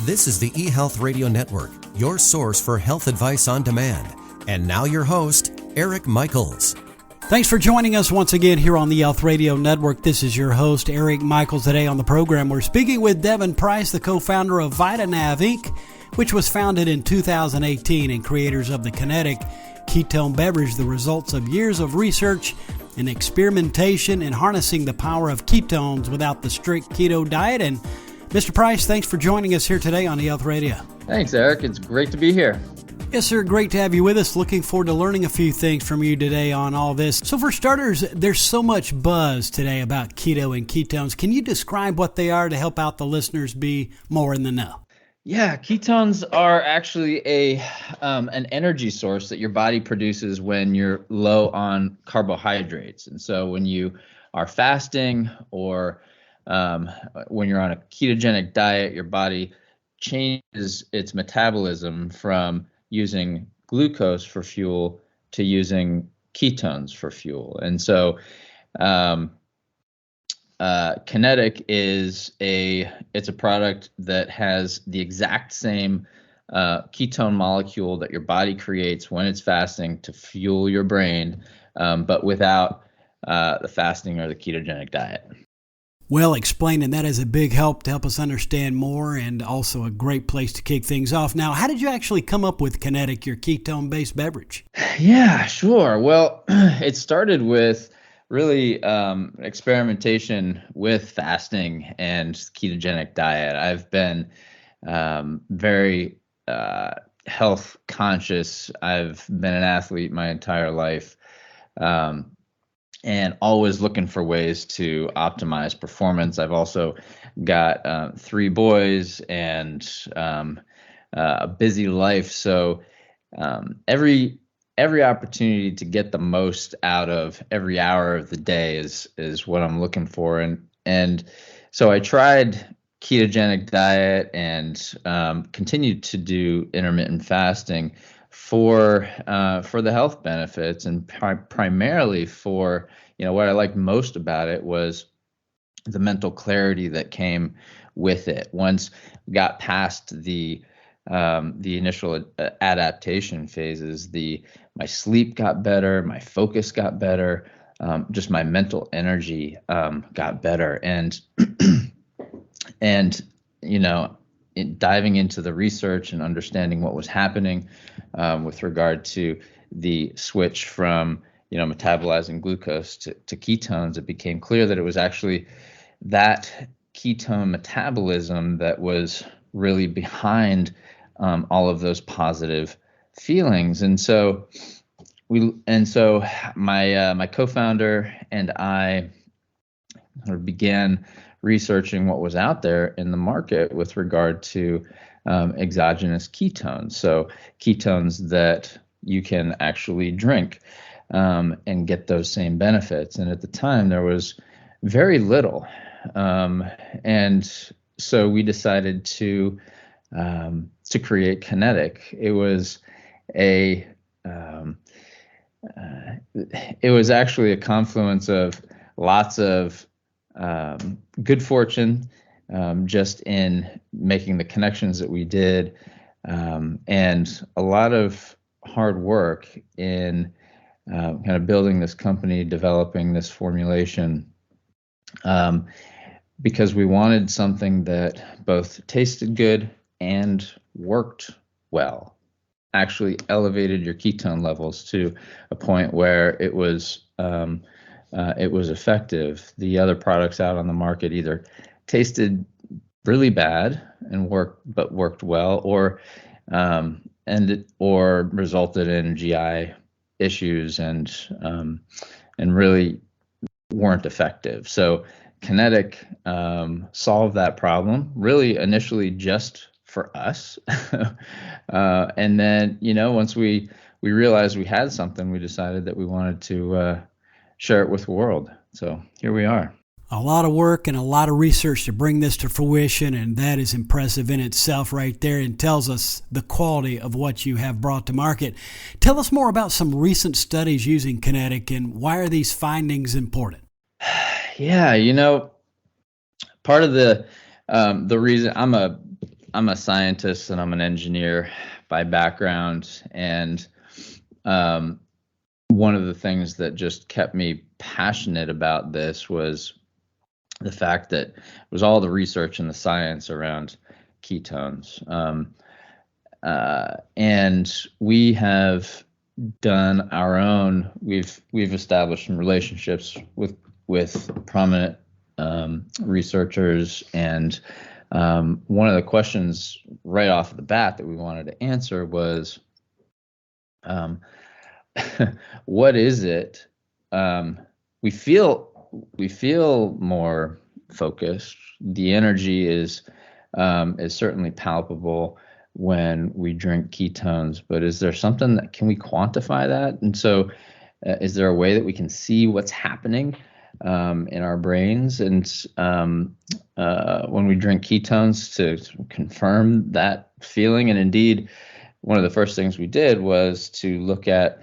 This is the eHealth Radio Network, your source for health advice on demand. And now your host, Eric Michaels. Thanks for joining us once again here on the eHealth Radio Network. This is your host, Eric Michaels. Today on the program, we're speaking with Devon Price, the co-founder of VitaNav, Inc., which was founded in 2018 and creators of the Kinetic ketone beverage, the results of years of research and experimentation in harnessing the power of ketones without the strict keto diet. And Mr. Price, thanks for joining us here today on eHealth Radio. Thanks, Eric. It's great to be here. Yes, sir. Great to have you with us. Looking forward to learning a few things from you today on all this. So for starters, there's so much buzz today about keto and ketones. Can you describe what they are to help out the listeners be more in the know? Yeah, ketones are actually an energy source that your body produces when you're low on carbohydrates. And so when you are fasting or when you're on a ketogenic diet, your body changes its metabolism from using glucose for fuel to using ketones for fuel. And so Kinetic is it's a product that has the exact same ketone molecule that your body creates when it's fasting to fuel your brain, but without the fasting or the ketogenic diet. Well explained, and that is a big help to help us understand more, and also a great place to kick things off. Now, how did you actually come up with Kinetic, your ketone-based beverage? Yeah, sure. Well, it started with really experimentation with fasting and ketogenic diet. I've been very health conscious. I've been an athlete my entire life. And always looking for ways to optimize performance. I've also got 3 boys and a busy life. So every opportunity to get the most out of every hour of the day is what I'm looking for. And so I tried ketogenic diet and continued to do intermittent fasting for the health benefits, and primarily for, what I liked most about it was the mental clarity that came with it. Once we got past the initial adaptation phases, my sleep got better, my focus got better, just my mental energy got better, and diving into the research and understanding what was happening with regard to the switch from metabolizing glucose to ketones, it became clear that it was actually that ketone metabolism that was really behind all of those positive feelings. And so my co-founder and I began researching what was out there in the market with regard to exogenous ketones. So ketones that you can actually drink and get those same benefits. And at the time there was very little. And so we decided to create Kinetic. It was actually a confluence of lots of good fortune just in making the connections that we did, and a lot of hard work in kind of building this company, developing this formulation, because we wanted something that both tasted good and worked well, actually elevated your ketone levels to a point where it was effective. The other products out on the market either tasted really bad and worked well, or resulted in GI issues and really weren't effective. So Kinetic solved that problem, really initially just for us, and then once we realized we had something, we decided that we wanted to share it with the world. So here we are. A lot of work and a lot of research to bring this to fruition, and that is impressive in itself right there, and tells us the quality of what you have brought to market. Tell us more about some recent studies using Kinetic, and why are these findings important? Yeah, part of the reason I'm a I'm a scientist and I'm an engineer by background, and one of the things that just kept me passionate about this was the fact that it was all the research and the science around ketones. And we have done our own. We've established some relationships with prominent researchers, and one of the questions right off the bat that we wanted to answer was, what is it? We feel more focused. The energy is certainly palpable when we drink ketones, but is there something that can we quantify that? And so, is there a way that we can see what's happening in our brains and when we drink ketones to confirm that feeling? And indeed, one of the first things we did was to look at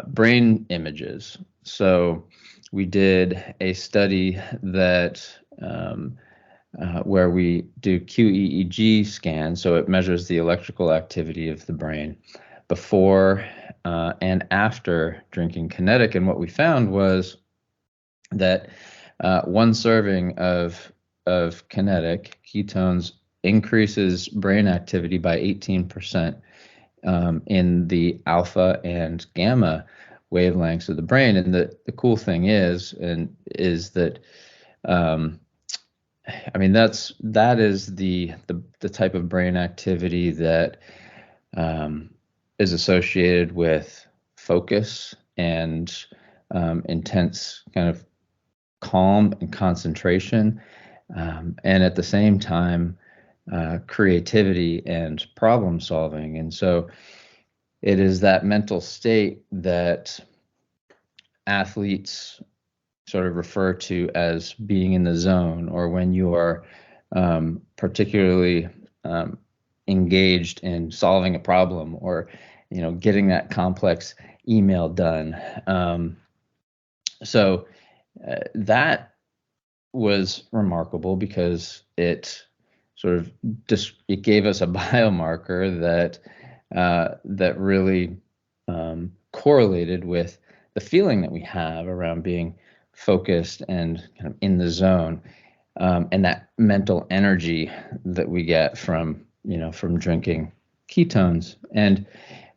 brain images. So we did a study that where we do QEEG scans, so it measures the electrical activity of the brain before and after drinking Kinetic. And what we found was that one serving of Kinetic ketones increases brain activity by 18% in the alpha and gamma wavelengths of the brain. And the cool thing is that that is the type of brain activity that is associated with focus and intense kind of calm and concentration, and at the same time creativity and problem solving. And so it is that mental state that athletes sort of refer to as being in the zone, or when you are particularly engaged in solving a problem, or getting that complex email done. So that was remarkable because it sort of it gave us a biomarker that really correlated with the feeling that we have around being focused and kind of in the zone, and that mental energy that we get from drinking ketones. And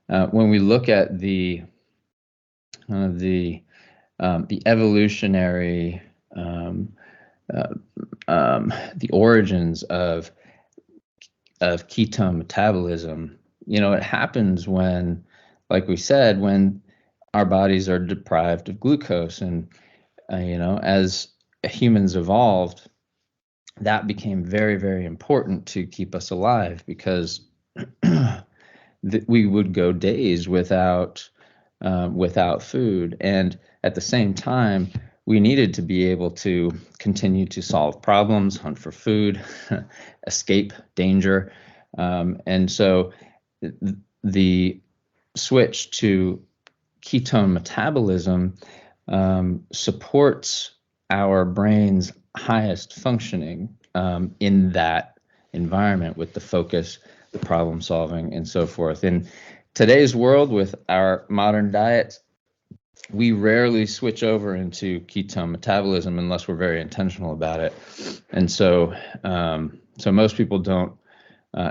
when we look at the evolutionary the origins of ketone metabolism, it happens when, like we said, when our bodies are deprived of glucose. And as humans evolved, that became very, very important to keep us alive, because we would go days without food, and at the same time we needed to be able to continue to solve problems, hunt for food, escape danger, and so the switch to ketone metabolism supports our brain's highest functioning in that environment, with the focus, the problem solving, and so forth. In today's world, with our modern diet, we rarely switch over into ketone metabolism unless we're very intentional about it. And so most people don't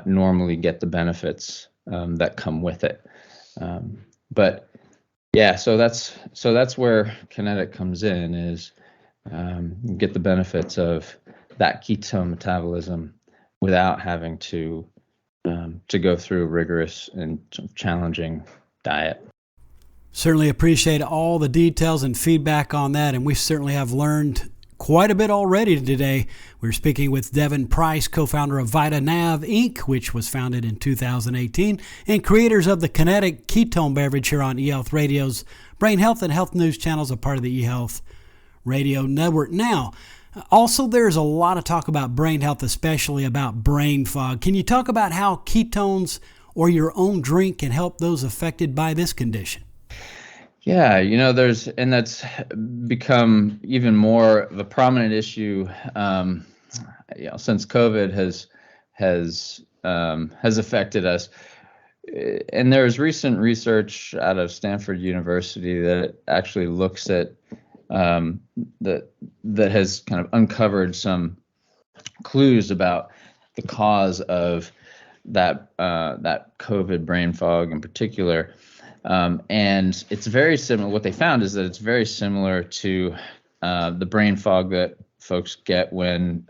normally get the benefits that come with it. But yeah, so that's where Kinetic comes in, is you get the benefits of that ketone metabolism without having to go through a rigorous and challenging diet. Certainly appreciate all the details and feedback on that, and we certainly have learned quite a bit already today. We're speaking with Devon Price, co-founder of VitaNav, Inc., which was founded in 2018, and creators of the Kinetic ketone beverage here on eHealth Radio's Brain Health and Health News channels, a part of the eHealth Radio Network. Now, also, there's a lot of talk about brain health, especially about brain fog. Can you talk about how ketones or your own drink can help those affected by this condition? Yeah, that's become even more of a prominent issue since COVID has affected us. And there's recent research out of Stanford University that actually looks at that has kind of uncovered some clues about the cause of that COVID brain fog in particular. And it's very similar. What they found is that it's very similar to the brain fog that folks get when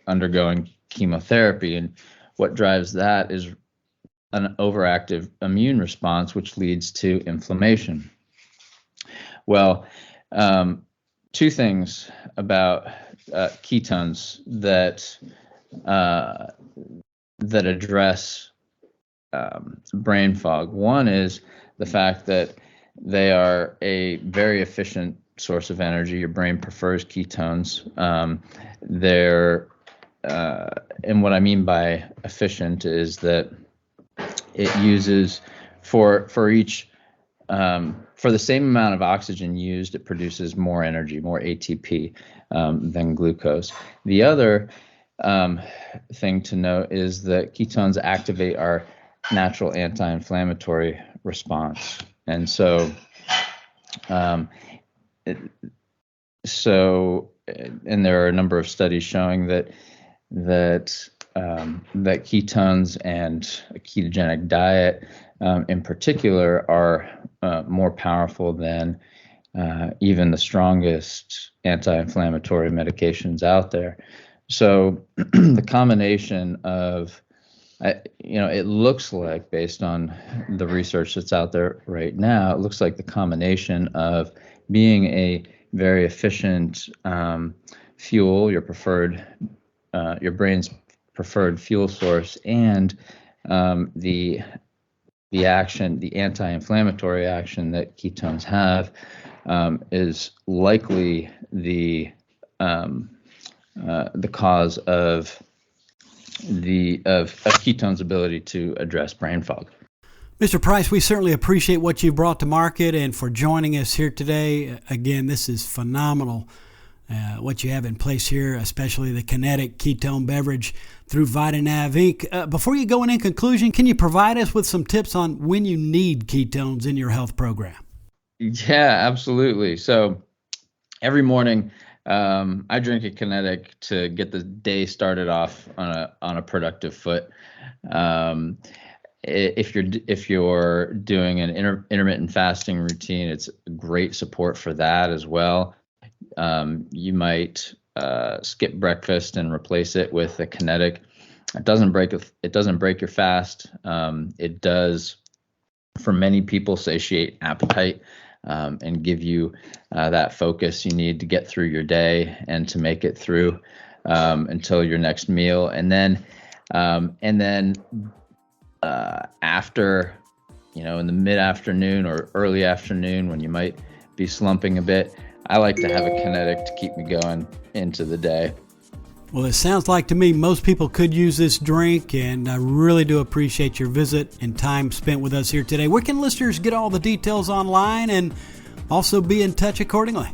undergoing chemotherapy. And what drives that is an overactive immune response, which leads to inflammation. Well, two things about ketones that address brain fog. One is the fact that they are a very efficient source of energy. Your brain prefers ketones. And what I mean by efficient is that it uses for the same amount of oxygen used, it produces more energy, more ATP than glucose. The other thing to note is that ketones activate our natural anti-inflammatory response, and so and there are a number of studies showing that ketones and a ketogenic diet in particular are more powerful than even the strongest anti-inflammatory medications out there. So the combination of, it looks like, based on the research that's out there right now, it looks like the combination of being a very efficient fuel, your brain's preferred fuel source, and the anti-inflammatory action that ketones have is likely the cause of ketones' ability to address brain fog. Mr. Price, we certainly appreciate what you brought to market and for joining us here today. Again, this is phenomenal, what you have in place here, especially the kinetic ketone beverage through VitaNav Inc. Before you go in conclusion, can you provide us with some tips on when you need ketones in your health program? Yeah, absolutely. So every morning, I drink a kinetic to get the day started off on a productive foot. If you're doing an intermittent fasting routine, it's great support for that as well. You might skip breakfast and replace it with a kinetic. It doesn't break your fast. It does, for many people, satiate appetite and give you that focus you need to get through your day and to make it through until your next meal. And then after, in the mid-afternoon or early afternoon when you might be slumping a bit, I like to have a kinetic to keep me going into the day. Well, it sounds like to me most people could use this drink, and I really do appreciate your visit and time spent with us here today. Where can listeners get all the details online and also be in touch accordingly?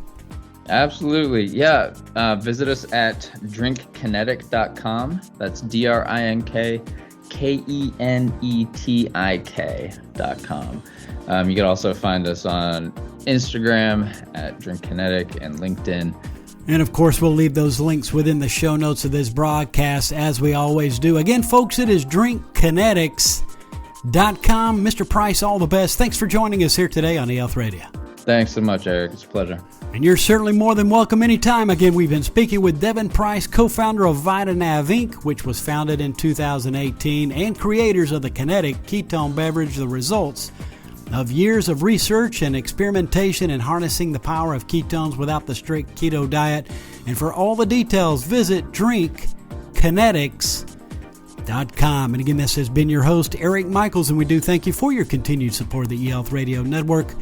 Absolutely. Yeah. Visit us at drinkkinetic.com. That's drinkkenetik.com. You can also find us on Instagram at drinkkinetic and LinkedIn. And of course, we'll leave those links within the show notes of this broadcast, as we always do. Again, folks, it is drinkkinetics.com. Mr. Price, all the best. Thanks for joining us here today on eHealth Radio. Thanks so much, Eric. It's a pleasure. And you're certainly more than welcome anytime. Again, we've been speaking with Devon Price, co-founder of VitaNav Inc., which was founded in 2018, and creators of the kinetic ketone beverage, the results of years of research and experimentation in harnessing the power of ketones without the strict keto diet. And for all the details, visit drinkkinetics.com. And again, this has been your host, Eric Michaels, and we do thank you for your continued support of the eHealth Radio Network.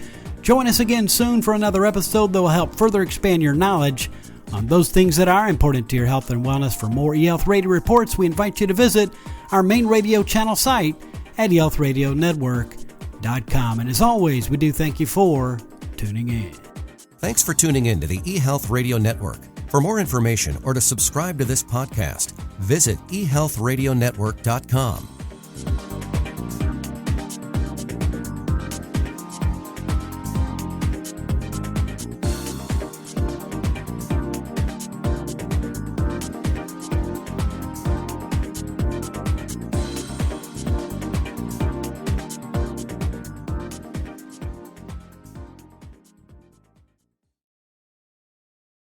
Join us again soon for another episode that will help further expand your knowledge on those things that are important to your health and wellness. For more eHealth Radio reports, we invite you to visit our main radio channel site at eHealthRadioNetwork.com. And as always, we do thank you for tuning in. Thanks for tuning in to the eHealth Radio Network. For more information or to subscribe to this podcast, visit ehealthradionetwork.com.